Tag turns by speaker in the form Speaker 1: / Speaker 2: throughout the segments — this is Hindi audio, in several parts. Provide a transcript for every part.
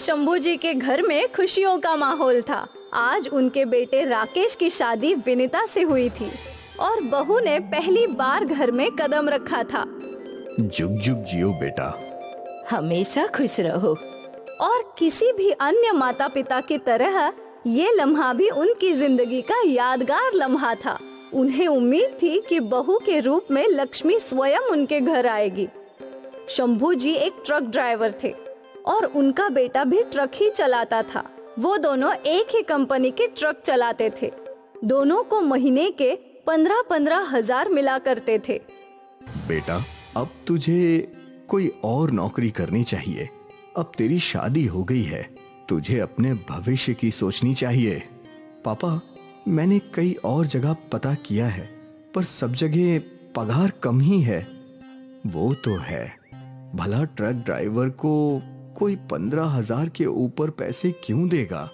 Speaker 1: शंभू जी के घर में खुशियों का माहौल था। आज उनके बेटे राकेश की शादी विनीता से हुई थी और बहू ने पहली बार घर में कदम रखा था।
Speaker 2: जुग जुग जियो बेटा।
Speaker 3: हमेशा खुश रहो।
Speaker 1: और किसी भी अन्य माता पिता की तरह ये लम्हा भी उनकी जिंदगी का यादगार लम्हा था। उन्हें उम्मीद थी कि बहू के रूप में लक्ष्मी स्वयं उनके घर आएगी। शंभू जी एक ट्रक ड्राइवर थे और उनका बेटा भी ट्रक ही चलाता था। वो दोनों एक ही कंपनी के ट्रक चलाते थे। दोनों को महीने के 15-15 हजार मिला करते थे।
Speaker 2: बेटा, अब तुझे कोई और नौकरी करनी चाहिए। अब तेरी शादी हो गई है, तुझे अपने भविष्य की सोचनी चाहिए। पापा, मैंने कई और जगह पता किया है, पर सब जगह पगार कम ही है। वो तो है, भला ट्रक ड्राइवर को कोई 15,000 के ऊपर पैसे क्यों देगा?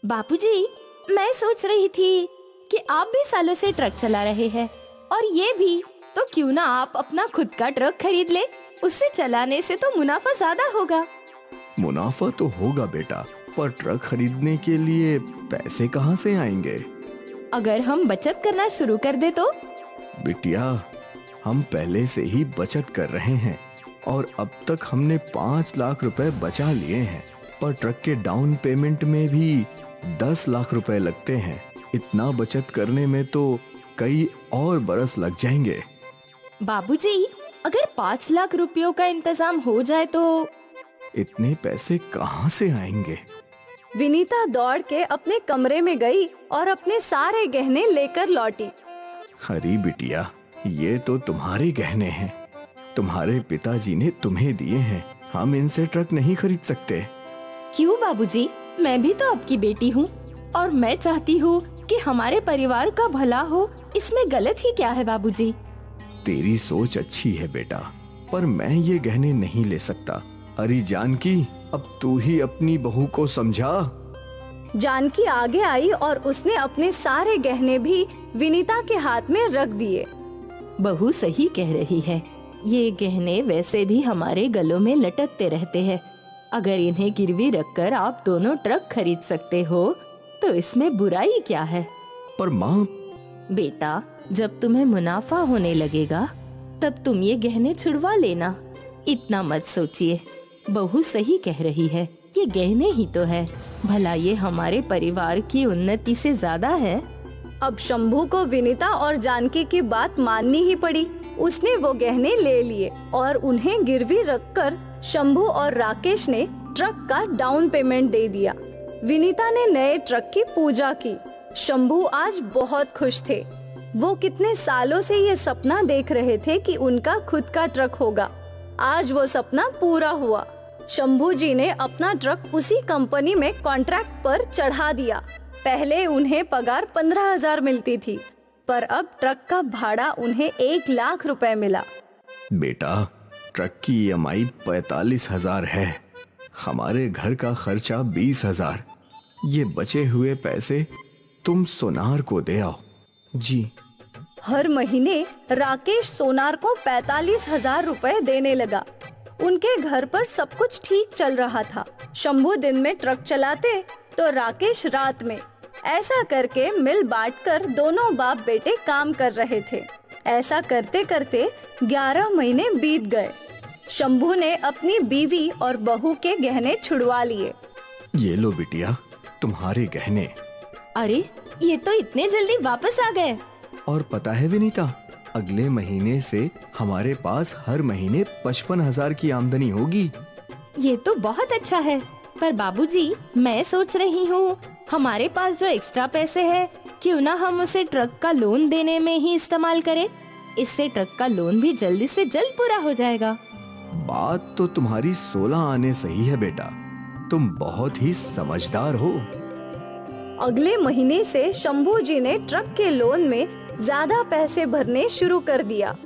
Speaker 3: बापूजी, मैं सोच रही थी कि आप भी सालों से ट्रक चला रहे हैं और ये भी, तो क्यों ना आप अपना खुद का ट्रक खरीद ले। उससे चलाने से तो मुनाफा ज्यादा होगा।
Speaker 2: मुनाफा तो होगा बेटा, पर ट्रक खरीदने के लिए पैसे कहाँ से आएंगे?
Speaker 3: अगर हम बचत करना शुरू कर दे तो?
Speaker 2: बिटिया, हम पहले से ही बचत कर रहे हैं और अब तक हमने 5 लाख रुपए बचा लिए हैं, पर ट्रक के डाउन पेमेंट में भी 10 लाख रुपए लगते हैं। इतना बचत करने में तो कई और बरस लग जाएंगे।
Speaker 3: बाबूजी, अगर 5 लाख रुपयों का इंतजाम हो जाए तो?
Speaker 2: इतने पैसे कहाँ से आएंगे?
Speaker 1: विनीता दौड़ के अपने कमरे में गई और अपने सारे गहने लेकर लौटी।
Speaker 2: अरे बिटिया, ये तो तुम्हारे गहने हैं। तुम्हारे पिताजी ने तुम्हें दिए हैं। हम इनसे ट्रक नहीं खरीद सकते।
Speaker 3: क्यों बाबूजी, मैं भी तो आपकी बेटी हूँ और मैं चाहती हूँ कि हमारे परिवार का भला हो। इसमें गलत ही क्या है बाबूजी?
Speaker 2: तेरी सोच अच्छी है बेटा, पर मैं ये गहने नहीं ले सकता। अरे जानकी, अब तू ही अपनी बहू को समझा।
Speaker 1: जानकी आगे आई और उसने अपने सारे गहने भी विनीता के हाथ में रख दिए।
Speaker 3: बहू सही कह रही है, ये गहने वैसे भी हमारे गलों में लटकते रहते हैं। अगर इन्हें गिरवी रखकर आप दोनों ट्रक खरीद सकते हो तो इसमें बुराई क्या है?
Speaker 2: पर माँ,
Speaker 3: बेटा, जब तुम्हें मुनाफा होने लगेगा तब तुम ये गहने छुड़वा लेना। इतना मत सोचिए, बहू सही कह रही है। ये गहने ही तो है, भला ये हमारे परिवार की उन्नति से ज्यादा है।
Speaker 1: अब शंभू को विनीता और जानकी की बात माननी ही पड़ी। उसने वो गहने ले लिए और उन्हें गिरवी रखकर शंभू और राकेश ने ट्रक का डाउन पेमेंट दे दिया। विनीता ने नए ट्रक की पूजा की। शंभू आज बहुत खुश थे। वो कितने सालों से ये सपना देख रहे थे कि उनका खुद का ट्रक होगा। आज वो सपना पूरा हुआ। शंभू जी ने अपना ट्रक उसी कंपनी में कॉन्ट्रैक्ट पर चढ़ा दिया। पहले उन्हें पगार 15,000 मिलती थी, पर अब ट्रक का भाड़ा उन्हें 1 लाख रुपए मिला।
Speaker 2: बेटा, ट्रक की EMI 45,000 है। हमारे घर का खर्चा 20,000। ये बचे हुए पैसे तुम सोनार को दे आओ। जी।
Speaker 1: हर महीने राकेश सोनार को 45,000 रुपए देने लगा। उनके घर पर सब कुछ ठीक चल रहा था। शंभू दिन में ट्रक चलाते तो राकेश रात में। ऐसा करके मिल बांटकर दोनों बाप बेटे काम कर रहे थे। ऐसा करते करते 11 महीने बीत गए। शंभू ने अपनी बीवी और बहू के गहने छुड़वा लिए।
Speaker 2: ये लो बिटिया, तुम्हारे गहने।
Speaker 3: अरे, ये तो इतने जल्दी वापस आ गए।
Speaker 2: और पता है विनीता, अगले महीने से हमारे पास हर महीने 55,000 की आमदनी होगी।
Speaker 3: ये तो बहुत अच्छा है। पर बाबूजी, मैं सोच रही हूँ हमारे पास जो एक्स्ट्रा पैसे हैं, क्यों ना हम उसे ट्रक का लोन देने में ही इस्तेमाल करें। इससे ट्रक का लोन भी जल्दी से जल्द पूरा हो जाएगा।
Speaker 2: बात तो तुम्हारी 16 आने सही है बेटा। तुम बहुत ही समझदार हो।
Speaker 1: अगले महीने से शंभू जी ने ट्रक के लोन में ज्यादा पैसे भरने शुरू कर दिया।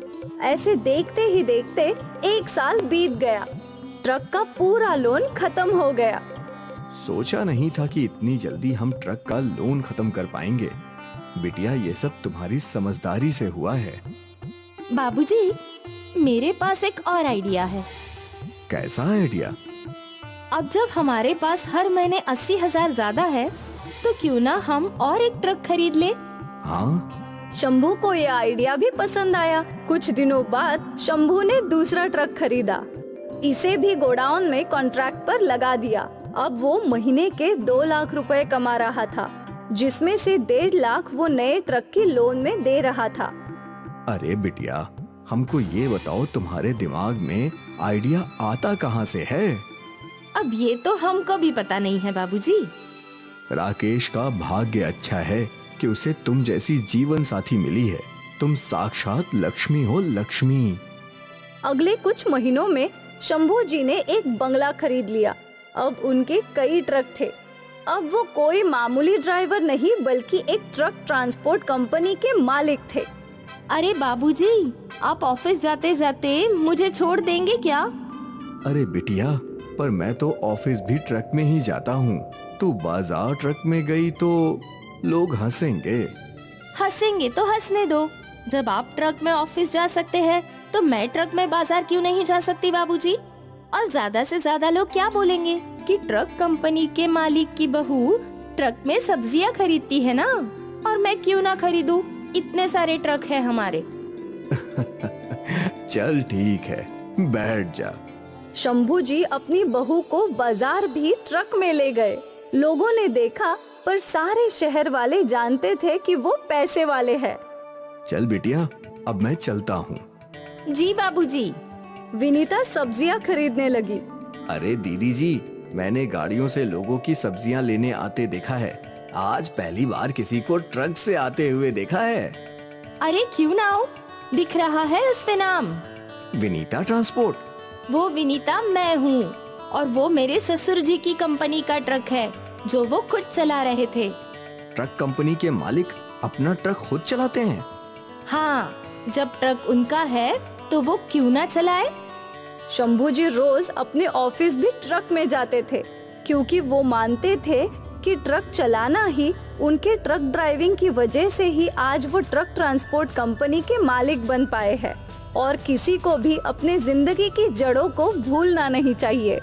Speaker 1: ऐसे देखते ही देखते 1 साल बीत गया। ट्रक का पूरा लोन खत्म हो गया।
Speaker 2: सोचा नहीं था कि इतनी जल्दी हम ट्रक का लोन खत्म कर पाएंगे। बिटिया, ये सब तुम्हारी समझदारी से हुआ है।
Speaker 3: बाबूजी, मेरे पास एक और आइडिया है।
Speaker 2: कैसा आइडिया?
Speaker 3: अब जब हमारे पास हर महीने 80,000 ज्यादा है, तो क्यों ना हम और एक ट्रक खरीद ले।
Speaker 2: हाँ,
Speaker 1: शंभू को ये आइडिया भी पसंद आया। कुछ दिनों बाद शंभू ने दूसरा ट्रक खरीदा। इसे भी गोडाउन में कॉन्ट्रैक्ट पर लगा दिया। अब वो महीने के 2 लाख रुपए कमा रहा था, जिसमें से 1.5 लाख वो नए ट्रक की लोन में दे रहा था।
Speaker 2: अरे बिटिया, हमको ये बताओ, तुम्हारे दिमाग में आइडिया आता कहाँ से है?
Speaker 3: अब ये तो हमको भी पता नहीं है बाबूजी।
Speaker 2: राकेश का भाग्य अच्छा है कि उसे तुम जैसी जीवन साथी मिली है। तुम साक्षात लक्ष्मी हो, लक्ष्मी।
Speaker 1: अगले कुछ महीनों में शंभू जी ने एक बंगला खरीद लिया। अब उनके कई ट्रक थे। अब वो कोई मामूली ड्राइवर नहीं, बल्कि एक ट्रक ट्रांसपोर्ट कंपनी के मालिक थे।
Speaker 3: अरे बाबूजी, आप ऑफिस जाते जाते मुझे छोड़ देंगे क्या?
Speaker 2: अरे बिटिया, पर मैं तो ऑफिस भी ट्रक में ही जाता हूँ। तू बाजार ट्रक में गई तो लोग हंसेंगे।
Speaker 3: हंसेंगे तो हंसने दो। जब आप ट्रक में ऑफिस जा सकते हैं, तो मैं ट्रक में बाजार क्यों नहीं जा सकती बाबूजी? और ज्यादा से ज्यादा लोग क्या बोलेंगे कि ट्रक कंपनी के मालिक की बहू ट्रक में सब्जियां खरीदती है ना, और मैं क्यों ना खरीदूं? इतने सारे ट्रक है हमारे।
Speaker 2: चल ठीक है, बैठ जा।
Speaker 1: शंभू जी अपनी बहू को बाजार भी ट्रक में ले गए। लोगों ने देखा, पर सारे शहर वाले जानते थे कि वो पैसे वाले हैं।
Speaker 2: चल बिटिया, अब मैं चलता हूँ।
Speaker 3: जी बाबूजी।
Speaker 1: विनीता सब्जियां खरीदने लगी।
Speaker 2: अरे दीदी जी, मैंने गाड़ियों से लोगों की सब्जियां लेने आते देखा है। आज पहली बार किसी को ट्रक से आते हुए देखा है।
Speaker 3: अरे क्यों ना हो, दिख रहा है उस पे नाम,
Speaker 2: विनीता ट्रांसपोर्ट।
Speaker 3: वो विनीता मैं हूँ, और वो मेरे ससुर जी की कंपनी का ट्रक है जो वो खुद चला रहे थे।
Speaker 2: ट्रक कंपनी के मालिक अपना ट्रक खुद चलाते हैं?
Speaker 3: हाँ, जब ट्रक उनका है तो वो क्यों ना चलाए।
Speaker 1: शंभू जी रोज अपने ऑफिस भी ट्रक में जाते थे, क्योंकि वो मानते थे कि ट्रक चलाना ही, उनके ट्रक ड्राइविंग की वजह से ही आज वो ट्रक ट्रांसपोर्ट कंपनी के मालिक बन पाए हैं। और किसी को भी अपने जिंदगी की जड़ों को भूलना नहीं चाहिए।